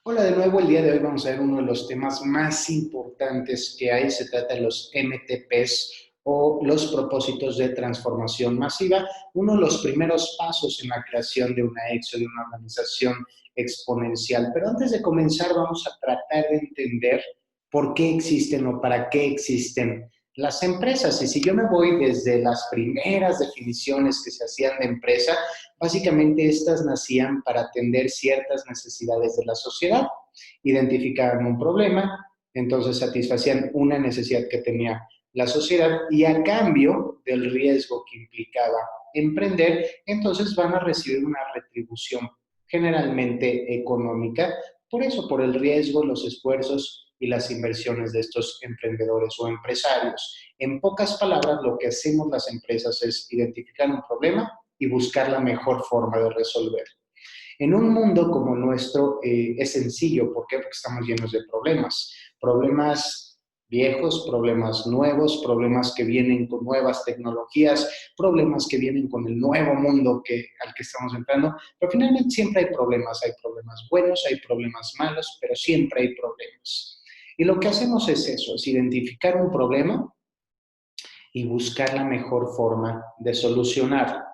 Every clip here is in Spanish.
Hola de nuevo, el día de hoy vamos a ver uno de los temas más importantes que hay. Se trata de los MTPs o los propósitos de transformación masiva, uno de los primeros pasos en la creación de una EXO, de una organización exponencial. Pero antes de comenzar vamos a tratar de entender por qué existen o para qué existen las empresas. Y si yo me voy desde las primeras definiciones que se hacían de empresa, básicamente estas nacían para atender ciertas necesidades de la sociedad. Identificaban un problema, entonces satisfacían una necesidad que tenía la sociedad y a cambio del riesgo que implicaba emprender, entonces van a recibir una retribución generalmente económica, por eso, por el riesgo, los esfuerzos y las inversiones de estos emprendedores o empresarios. En pocas palabras, lo que hacemos las empresas es identificar un problema y buscar la mejor forma de resolverlo. En un mundo como nuestro es sencillo. ¿Por qué? Porque estamos llenos de problemas. Problemas viejos, problemas nuevos, problemas que vienen con nuevas tecnologías, problemas que vienen con el nuevo mundo al que estamos entrando. Pero finalmente siempre hay problemas buenos, hay problemas malos, pero siempre hay problemas. Y lo que hacemos es eso, es identificar un problema y buscar la mejor forma de solucionarlo.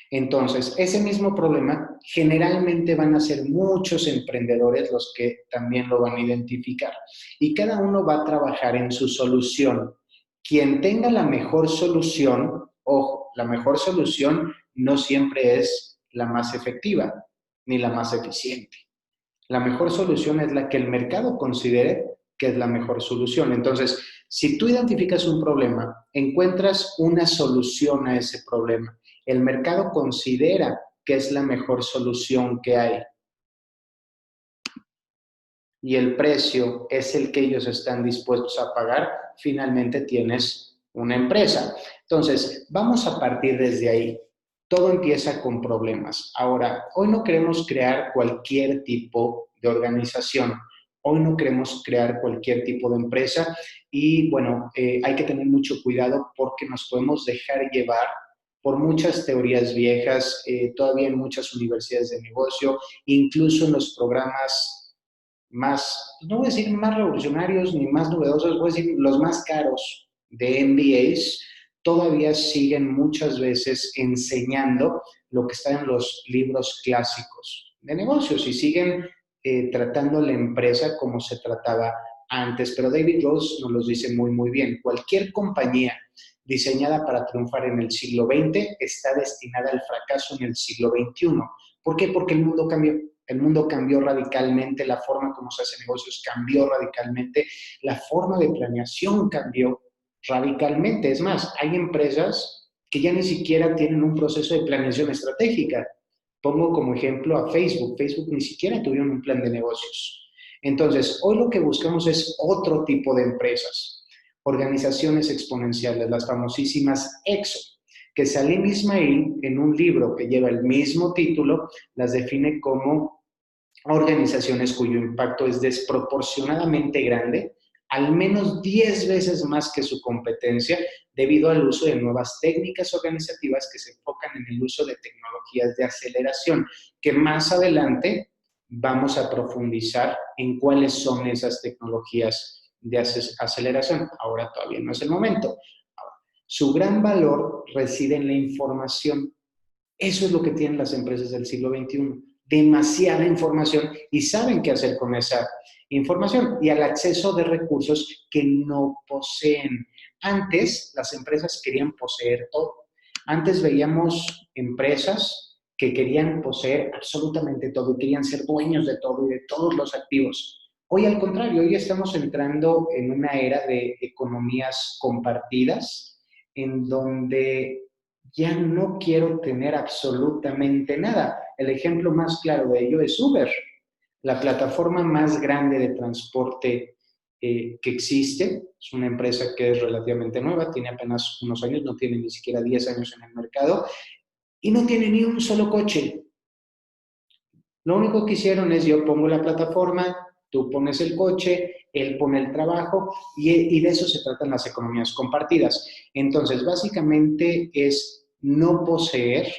Entonces, ese mismo problema generalmente van a ser muchos emprendedores los que también lo van a identificar y cada uno va a trabajar en su solución. Quien tenga la mejor solución, ojo, la mejor solución no siempre es la más efectiva ni la más eficiente. La mejor solución es la que el mercado considere que es la mejor solución. Entonces, si tú identificas un problema, encuentras una solución a ese problema, el mercado considera que es la mejor solución que hay y el precio es el que ellos están dispuestos a pagar, finalmente tienes una empresa. Entonces, vamos a partir desde ahí. Todo empieza con problemas. Ahora, hoy no queremos crear cualquier tipo de organización. Hoy no queremos crear cualquier tipo de empresa y bueno, hay que tener mucho cuidado porque nos podemos dejar llevar por muchas teorías viejas, todavía en muchas universidades de negocio, incluso en los programas más, no voy a decir más revolucionarios ni más novedosos, voy a decir los más caros de MBAs, todavía siguen muchas veces enseñando lo que está en los libros clásicos de negocios y siguen tratando la empresa como se trataba antes. Pero David Rose nos los dice muy, muy bien. Cualquier compañía diseñada para triunfar en el siglo XX está destinada al fracaso en el siglo XXI. ¿Por qué? Porque el mundo cambió. El mundo cambió radicalmente, la forma como se hace negocios cambió radicalmente, la forma de planeación cambió radicalmente. Es más, hay empresas que ya ni siquiera tienen un proceso de planeación estratégica. Pongo como ejemplo a Facebook. Facebook ni siquiera tuvieron un plan de negocios. Entonces, hoy lo que buscamos es otro tipo de empresas, organizaciones exponenciales, las famosísimas EXO, que Salim Ismail, en un libro que lleva el mismo título, las define como organizaciones cuyo impacto es desproporcionadamente grande, al menos 10 veces más que su competencia, debido al uso de nuevas técnicas organizativas que se enfocan en el uso de tecnologías de aceleración, que más adelante vamos a profundizar en cuáles son esas tecnologías de aceleración. Ahora todavía no es el momento. Su gran valor reside en la información. Eso es lo que tienen las empresas del siglo XXI. Demasiada información y saben qué hacer con esa información y al acceso de recursos que no poseen. Antes las empresas querían poseer todo. Antes veíamos empresas que querían poseer absolutamente todo y querían ser dueños de todo y de todos los activos. Hoy al contrario, hoy estamos entrando en una era de economías compartidas en donde ya no quiero tener absolutamente nada. El ejemplo más claro de ello es Uber, la plataforma más grande de transporte que existe. Es una empresa que es relativamente nueva, tiene apenas unos años, no tiene ni siquiera 10 años en el mercado y no tiene ni un solo coche. Lo único que hicieron es yo pongo la plataforma, tú pones el coche, él pone el trabajo y de eso se tratan las economías compartidas. Entonces, básicamente es no poseer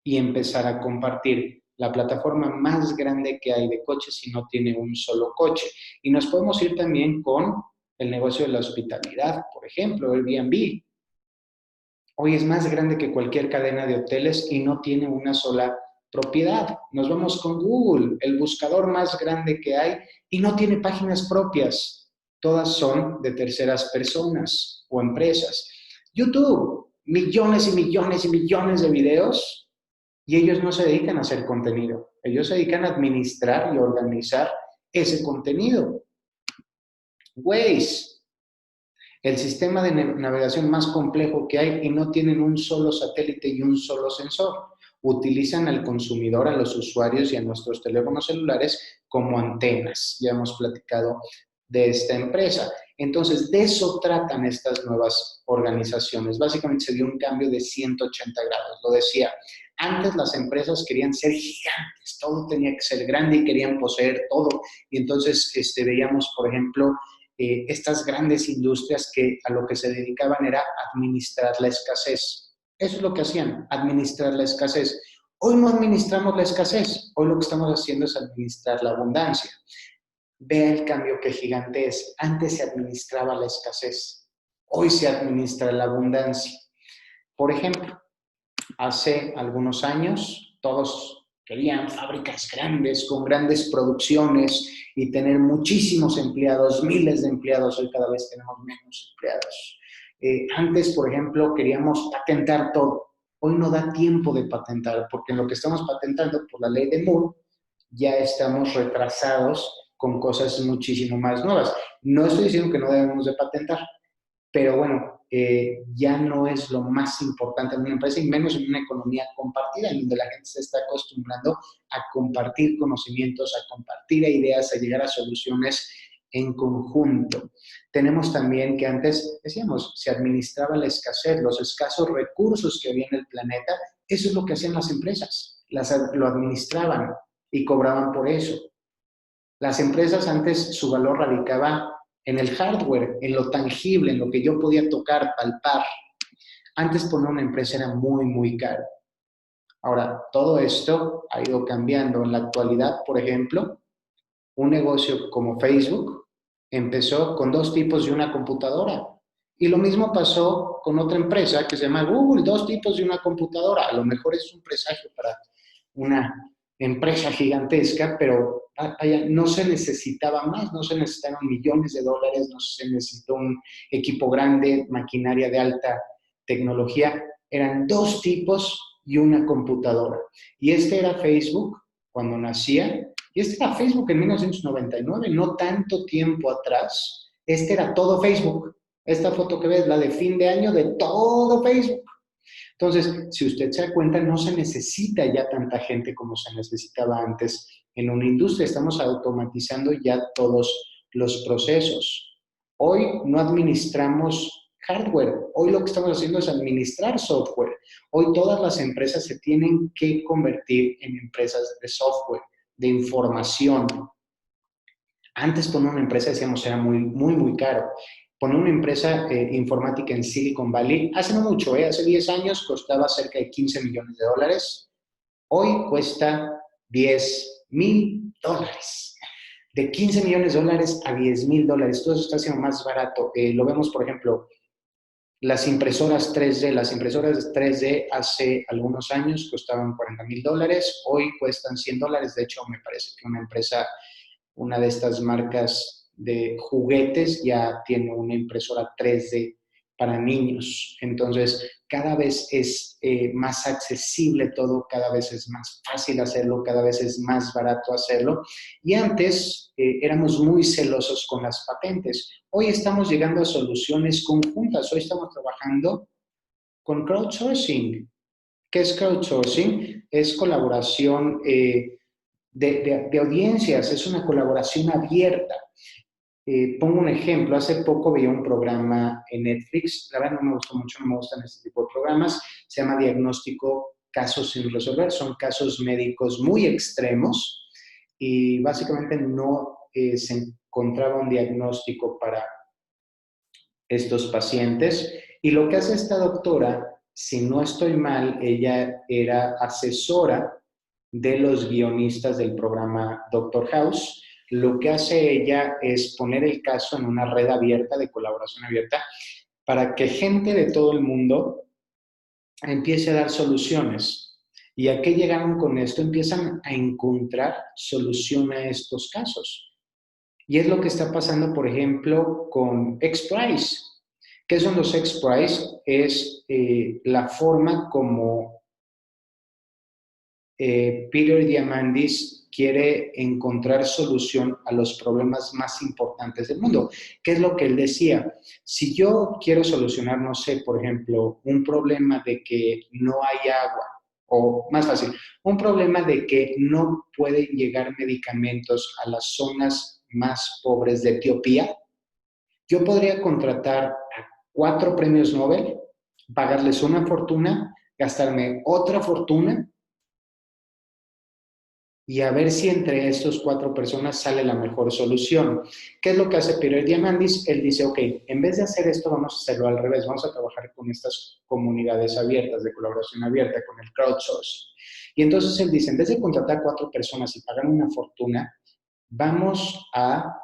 y empezar a compartir. la plataforma más grande que hay de coches y no tiene un solo coche. Y nos podemos ir también con el negocio de la hospitalidad, por ejemplo, Airbnb. Hoy es más grande que cualquier cadena de hoteles y no tiene una sola propiedad. Nos vamos con Google, el buscador más grande que hay y no tiene páginas propias. Todas son de terceras personas o empresas. YouTube, millones y millones y millones de videos y ellos no se dedican a hacer contenido. Ellos se dedican a administrar y organizar ese contenido. Waze, el sistema de navegación más complejo que hay y no tienen un solo satélite y un solo sensor. Utilizan al consumidor, a los usuarios y a nuestros teléfonos celulares como antenas. Ya hemos platicado de esta empresa. Entonces, de eso tratan estas nuevas organizaciones. Básicamente se dio un cambio de 180 grados. Lo decía, antes las empresas querían ser gigantes, todo tenía que ser grande y querían poseer todo. Y entonces veíamos, por ejemplo, estas grandes industrias que a lo que se dedicaban era administrar la escasez. Eso es lo que hacían, administrar la escasez. Hoy no administramos la escasez, hoy lo que estamos haciendo es administrar la abundancia. Vea el cambio que gigante es. Antes se administraba la escasez, hoy se administra la abundancia. Por ejemplo, hace algunos años todos querían fábricas grandes, con grandes producciones y tener muchísimos empleados, miles de empleados. Hoy cada vez tenemos menos empleados. Antes, por ejemplo, queríamos patentar todo. Hoy no da tiempo de patentar, porque en lo que estamos patentando por la ley de Moore, ya estamos retrasados con cosas muchísimo más nuevas. No estoy diciendo que no debemos de patentar, pero bueno, ya no es lo más importante en una empresa y menos en una economía compartida, en donde la gente se está acostumbrando a compartir conocimientos, a compartir ideas, a llegar a soluciones en conjunto. Tenemos también que antes, decíamos, se administraba la escasez, los escasos recursos que había en el planeta, eso es lo que hacían las empresas, lo administraban y cobraban por eso. Las empresas antes su valor radicaba en el hardware, en lo tangible, en lo que yo podía tocar, palpar. Antes poner una empresa era muy, muy caro. Ahora, todo esto ha ido cambiando. En la actualidad, por ejemplo, un negocio como Facebook empezó con 2 tipos y una computadora. Y lo mismo pasó con otra empresa que se llama Google, 2 tipos y una computadora. A lo mejor es un presagio para una empresa gigantesca, pero no se necesitaba más, no se necesitaron millones de dólares, no se necesitó un equipo grande, maquinaria de alta tecnología. Eran 2 tipos y una computadora. Y este era Facebook cuando nacía, y este era Facebook en 1999, no tanto tiempo atrás. Este era todo Facebook. Esta foto que ves, la de fin de año de todo Facebook. Entonces, si usted se da cuenta, no se necesita ya tanta gente como se necesitaba antes en una industria. Estamos automatizando ya todos los procesos. Hoy no administramos hardware. Hoy lo que estamos haciendo es administrar software. Hoy todas las empresas se tienen que convertir en empresas de software, de información. Antes poner una empresa, decíamos, era muy, muy, muy caro. Poner una empresa informática en Silicon Valley, hace no mucho, hace 10 años costaba cerca de 15 millones de dólares. Hoy cuesta $10,000. De 15 millones de dólares a $10,000. Todo eso está siendo más barato. Lo vemos, por ejemplo, las impresoras 3D. Las impresoras 3D hace algunos años costaban $40,000. Hoy cuestan $100. De hecho, me parece que una de estas marcas de juguetes ya tiene una impresora 3D para niños. Entonces, cada vez es más accesible todo, cada vez es más fácil hacerlo, cada vez es más barato hacerlo. Y antes éramos muy celosos con las patentes. Hoy estamos llegando a soluciones conjuntas. Hoy estamos trabajando con crowdsourcing. ¿Qué es crowdsourcing? Es colaboración de audiencias, es una colaboración abierta. Pongo un ejemplo, hace poco veía un programa en Netflix, la verdad no me gustó mucho, no me gustan este tipo de programas, se llama Diagnóstico Casos sin Resolver, son casos médicos muy extremos y básicamente no se encontraba un diagnóstico para estos pacientes y lo que hace esta doctora, si no estoy mal, ella era asesora de los guionistas del programa Doctor House. Lo que hace ella es poner el caso en una red abierta, de colaboración abierta, para que gente de todo el mundo empiece a dar soluciones. ¿Y a qué llegaron con esto? Empiezan a encontrar solución a estos casos. Y es lo que está pasando, por ejemplo, con X-Prize. ¿Qué son los X-Prize? Es la forma como Peter Diamandis quiere encontrar solución a los problemas más importantes del mundo. ¿Qué es lo que él decía? Si yo quiero solucionar, no sé, por ejemplo, un problema de que no hay agua, o más fácil, un problema de que no pueden llegar medicamentos a las zonas más pobres de Etiopía, yo podría contratar a 4 premios Nobel, pagarles una fortuna, gastarme otra fortuna y a ver si entre estas 4 personas sale la mejor solución. ¿Qué es lo que hace Peter Diamandis? Él dice, ok, en vez de hacer esto, vamos a hacerlo al revés, vamos a trabajar con estas comunidades abiertas, de colaboración abierta, con el crowdsourcing. Y entonces él dice, en vez de contratar 4 personas y pagar una fortuna, vamos a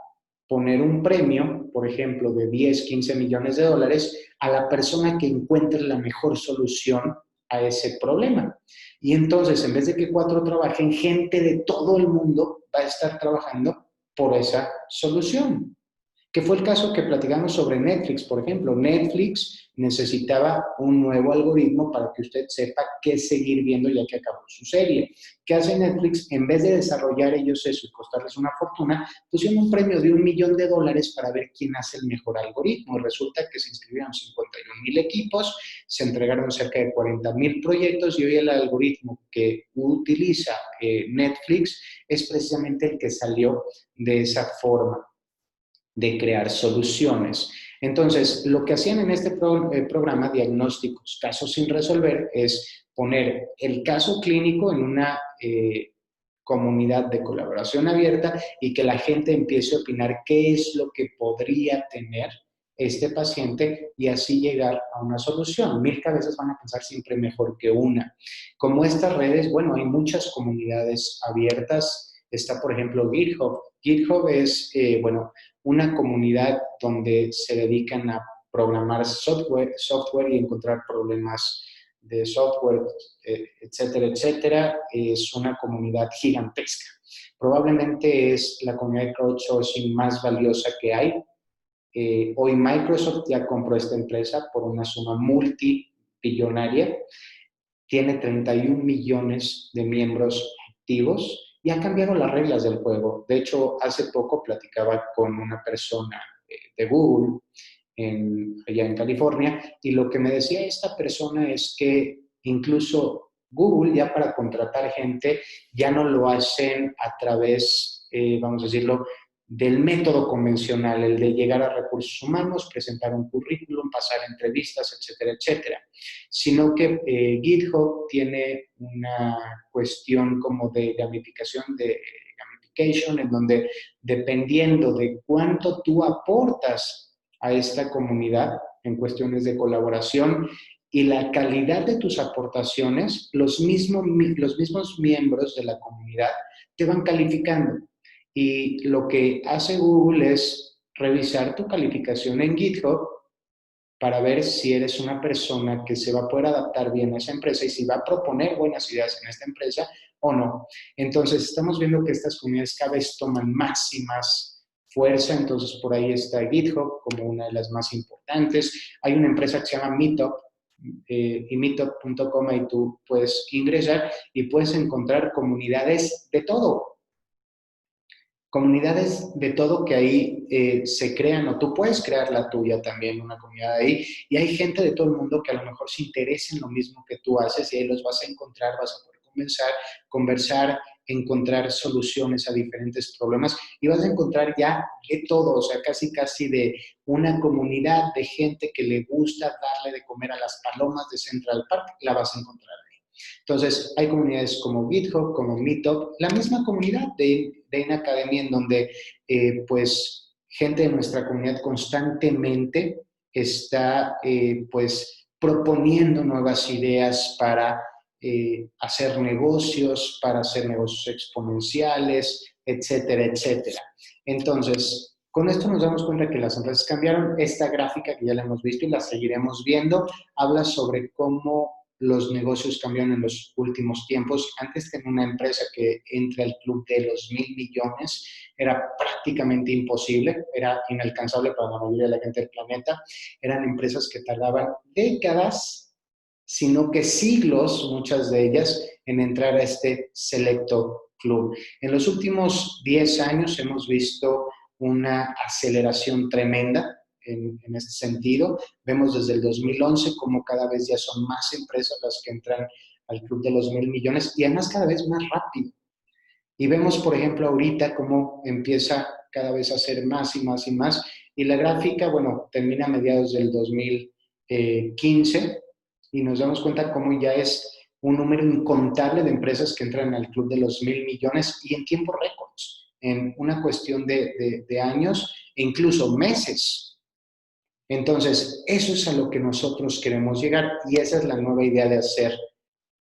poner un premio, por ejemplo, de 10, 15 millones de dólares a la persona que encuentre la mejor solución a ese problema. Y entonces, en vez de que 4 trabajen, gente de todo el mundo va a estar trabajando por esa solución. Que fue el caso que platicamos sobre Netflix, por ejemplo. Netflix necesitaba un nuevo algoritmo para que usted sepa qué seguir viendo ya que acabó su serie. ¿Qué hace Netflix? En vez de desarrollar ellos eso y costarles una fortuna, pusieron un premio de $1 millón para ver quién hace el mejor algoritmo. Resulta que se inscribieron 51,000 equipos, se entregaron cerca de 40,000 proyectos y hoy el algoritmo que utiliza Netflix es precisamente el que salió de esa forma de crear soluciones. Entonces, lo que hacían en este programa, diagnósticos, casos sin resolver, es poner el caso clínico en una comunidad de colaboración abierta y que la gente empiece a opinar qué es lo que podría tener este paciente y así llegar a una solución. 1000 cabezas van a pensar siempre mejor que una. Como estas redes, bueno, hay muchas comunidades abiertas. Está, por ejemplo, GitHub. GitHub es, bueno, una comunidad donde se dedican a programar software y encontrar problemas de software, etcétera, etcétera. Es una comunidad gigantesca. Probablemente es la comunidad de crowdsourcing más valiosa que hay. Hoy Microsoft ya compró esta empresa por una suma multibillonaria. Tiene 31 millones de miembros activos y ha cambiado las reglas del juego. De hecho, hace poco platicaba con una persona de Google allá en California y lo que me decía esta persona es que incluso Google ya para contratar gente ya no lo hacen a través, vamos a decirlo, del método convencional, el de llegar a recursos humanos, presentar un currículum, pasar entrevistas, etcétera, etcétera, sino que GitHub tiene una cuestión como de gamificación, en donde dependiendo de cuánto tú aportas a esta comunidad en cuestiones de colaboración y la calidad de tus aportaciones, los mismos miembros de la comunidad te van calificando. Y lo que hace Google es revisar tu calificación en GitHub para ver si eres una persona que se va a poder adaptar bien a esa empresa y si va a proponer buenas ideas en esta empresa o no. Entonces, estamos viendo que estas comunidades cada vez toman más y más fuerza, entonces por ahí está GitHub como una de las más importantes. Hay una empresa que se llama Meetup, y meetup.com, y tú puedes ingresar y puedes encontrar comunidades de todo, comunidades de todo que ahí se crean, o tú puedes crear la tuya también, una comunidad ahí, y hay gente de todo el mundo que a lo mejor se interesa en lo mismo que tú haces y ahí los vas a encontrar, vas a poder conversar, encontrar soluciones a diferentes problemas y vas a encontrar ya de todo, o sea, casi casi de una comunidad de gente que le gusta darle de comer a las palomas de Central Park, la vas a encontrar. Entonces, hay comunidades como GitHub, como Meetup, la misma comunidad de Academy, en donde, pues, gente de nuestra comunidad constantemente está, pues, proponiendo nuevas ideas para hacer negocios, para hacer negocios exponenciales, etcétera, etcétera. Entonces, con esto nos damos cuenta que las empresas cambiaron. Esta gráfica que ya la hemos visto y la seguiremos viendo, habla sobre cómo los negocios cambiaron en los últimos tiempos. Antes tenía una empresa que entre al club de los 1,000,000,000, era prácticamente imposible, era inalcanzable para la mayoría de la gente del planeta. Eran empresas que tardaban décadas, sino que siglos, muchas de ellas, en entrar a este selecto club. En los últimos 10 años hemos visto una aceleración tremenda en este sentido. Vemos desde el 2011 como cada vez ya son más empresas las que entran al club de los 1,000,000,000 y además cada vez más rápido. Y vemos, por ejemplo, ahorita cómo empieza cada vez a ser más y más y más. Y la gráfica, bueno, termina a mediados del 2015 y nos damos cuenta cómo ya es un número incontable de empresas que entran al club de los 1,000,000,000 y en tiempos récords, en una cuestión de años e incluso meses. Entonces, eso es a lo que nosotros queremos llegar y esa es la nueva idea de hacer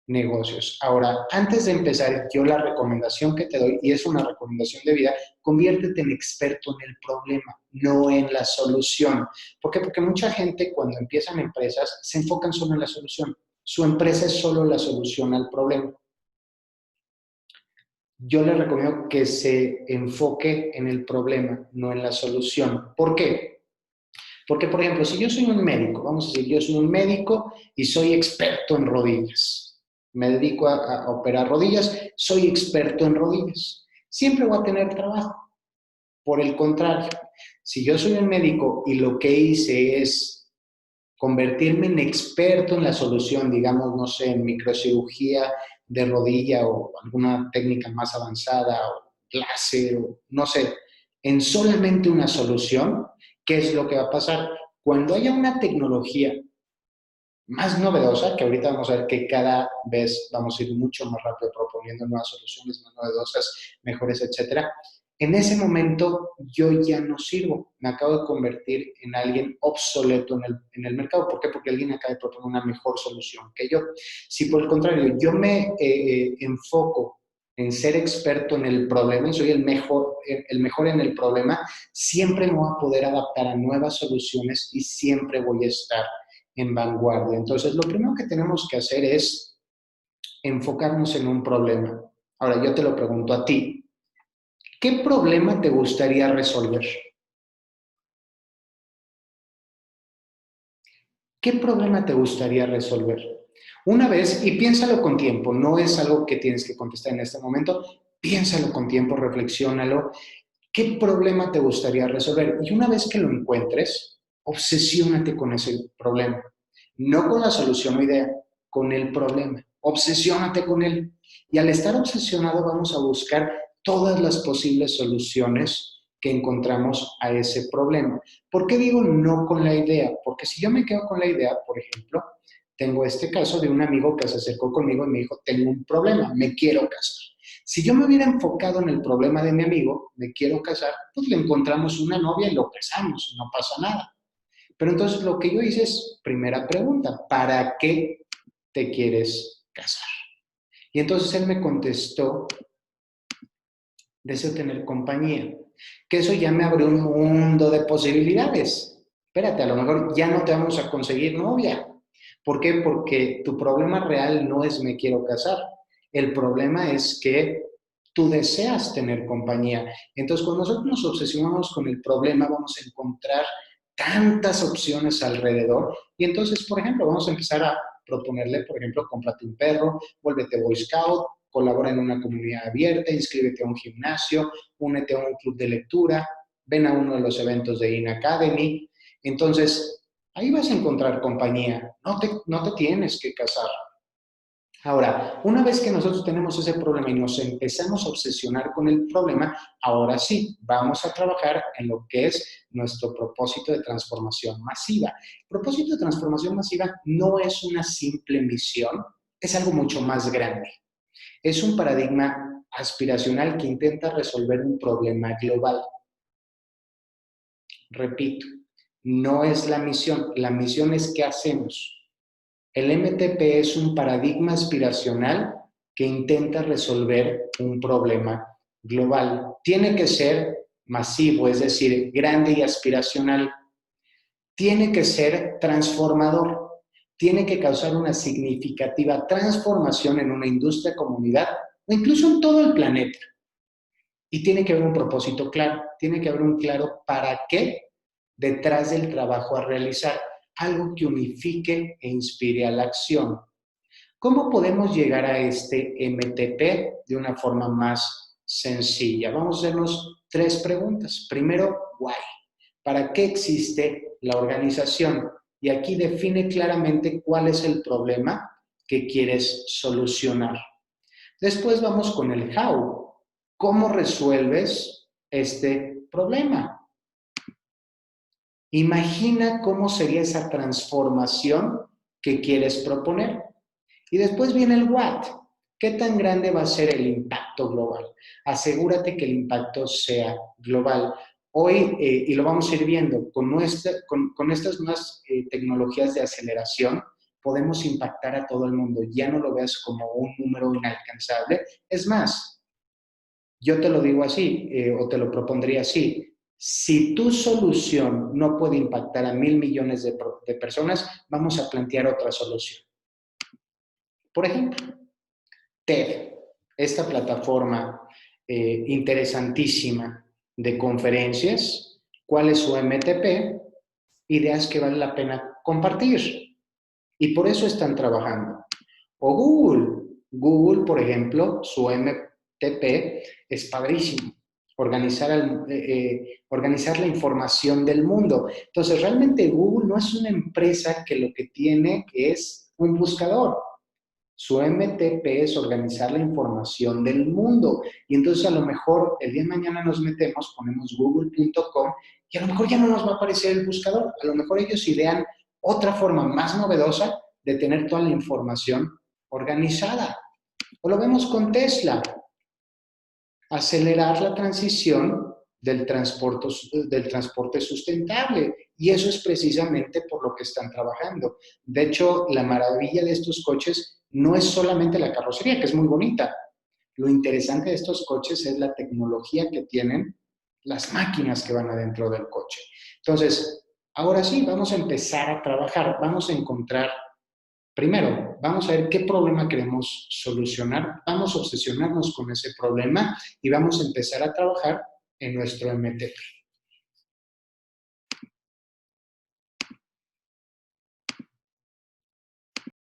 negocios. Ahora, antes de empezar, yo la recomendación que te doy, y es una recomendación de vida, conviértete en experto en el problema, no en la solución. ¿Por qué? Porque mucha gente cuando empiezan empresas se enfocan solo en la solución. Su empresa es solo la solución al problema. Yo le recomiendo que se enfoque en el problema, no en la solución. ¿Por qué? Porque, por ejemplo, si yo soy un médico, vamos a decir, yo soy un médico y soy experto en rodillas. Me dedico a operar rodillas, soy experto en rodillas. Siempre voy a tener trabajo. Por el contrario, si yo soy un médico y lo que hice es convertirme en experto en la solución, digamos, no sé, en microcirugía de rodilla o alguna técnica más avanzada o láser o no sé, en solamente una solución, ¿qué es lo que va a pasar? Cuando haya una tecnología más novedosa, que ahorita vamos a ver que cada vez vamos a ir mucho más rápido proponiendo nuevas soluciones más novedosas, mejores, etcétera. En ese momento yo ya no sirvo, me acabo de convertir en alguien obsoleto en el mercado. ¿Por qué? Porque alguien acaba de proponer una mejor solución que yo. Si por el contrario yo me enfoco en ser experto en el problema y soy el mejor en el problema, siempre me voy a poder adaptar a nuevas soluciones y siempre voy a estar en vanguardia. Entonces, lo primero que tenemos que hacer es enfocarnos en un problema. Ahora, yo te lo pregunto a ti. ¿Qué problema te gustaría resolver? ¿Qué problema te gustaría resolver? Una vez, y piénsalo con tiempo, no es algo que tienes que contestar en este momento, piénsalo con tiempo, reflexiónalo. ¿Qué problema te gustaría resolver? Y una vez que lo encuentres, obsesiónate con ese problema. No con la solución o idea, con el problema. Obsesiónate con él. Y al estar obsesionado vamos a buscar todas las posibles soluciones que encontramos a ese problema. ¿Por qué digo no con la idea? Porque si yo me quedo con la idea, por ejemplo, tengo este caso de un amigo que se acercó conmigo y me dijo, tengo un problema, me quiero casar. Si yo me hubiera enfocado en el problema de mi amigo, me quiero casar, pues le encontramos una novia y lo casamos, no pasa nada. Pero entonces lo que yo hice es, primera pregunta, ¿para qué te quieres casar? Y entonces él me contestó, deseo tener compañía, que eso ya me abrió un mundo de posibilidades. Espérate, a lo mejor ya no te vamos a conseguir novia. ¿Por qué? Porque tu problema real no es me quiero casar. El problema es que tú deseas tener compañía. Entonces, cuando nosotros nos obsesionamos con el problema, vamos a encontrar tantas opciones alrededor. Y entonces, por ejemplo, vamos a empezar a proponerle, por ejemplo, cómprate un perro, vuélvete Boy Scout, colabora en una comunidad abierta, inscríbete a un gimnasio, únete a un club de lectura, ven a uno de los eventos de In Academy. Entonces, ahí vas a encontrar compañía. No te tienes que casar. Ahora, una vez que nosotros tenemos ese problema y nos empezamos a obsesionar con el problema, ahora sí, vamos a trabajar en lo que es nuestro propósito de transformación masiva. El propósito de transformación masiva no es una simple misión, es algo mucho más grande. Es un paradigma aspiracional que intenta resolver un problema global. Repito, no es la misión es qué hacemos. El MTP es un paradigma aspiracional que intenta resolver un problema global. Tiene que ser masivo, es decir, grande y aspiracional. Tiene que ser transformador. Tiene que causar una significativa transformación en una industria, comunidad o incluso en todo el planeta. Y tiene que haber un propósito claro, tiene que haber un claro para qué detrás del trabajo a realizar, algo que unifique e inspire a la acción. ¿Cómo podemos llegar a este MTP de una forma más sencilla? Vamos a hacernos 3 preguntas. Primero, why. ¿Para qué existe la organización? Y aquí define claramente cuál es el problema que quieres solucionar. Después vamos con el how. ¿Cómo resuelves este problema? Imagina cómo sería esa transformación que quieres proponer. Y después viene el what. ¿Qué tan grande va a ser el impacto global? Asegúrate que el impacto sea global. Hoy, y lo vamos a ir viendo, con estas nuevas tecnologías de aceleración, podemos impactar a todo el mundo. Ya no lo veas como un número inalcanzable. Es más, yo te lo digo así, o te lo propondría así. Si tu solución no puede impactar a 1,000,000,000 de personas, vamos a plantear otra solución. Por ejemplo, TED, esta plataforma interesantísima de conferencias, ¿cuál es su MTP? Ideas que vale la pena compartir. Y por eso están trabajando. O Google, por ejemplo, su MTP es padrísimo. Organizar la información del mundo. Entonces, realmente Google no es una empresa que lo que tiene es un buscador. Su MTP es organizar la información del mundo. Y entonces a lo mejor el día de mañana nos metemos, ponemos google.com y a lo mejor ya no nos va a aparecer el buscador. A lo mejor ellos idean otra forma más novedosa de tener toda la información organizada. O lo vemos con Tesla. Acelerar la transición del transporte sustentable. Y eso es precisamente por lo que están trabajando. De hecho, la maravilla de estos coches no es solamente la carrocería, que es muy bonita. Lo interesante de estos coches es la tecnología que tienen las máquinas que van adentro del coche. Entonces, ahora sí, vamos a empezar a trabajar, vamos a encontrar. Primero, vamos a ver qué problema queremos solucionar, vamos a obsesionarnos con ese problema y vamos a empezar a trabajar en nuestro MTP.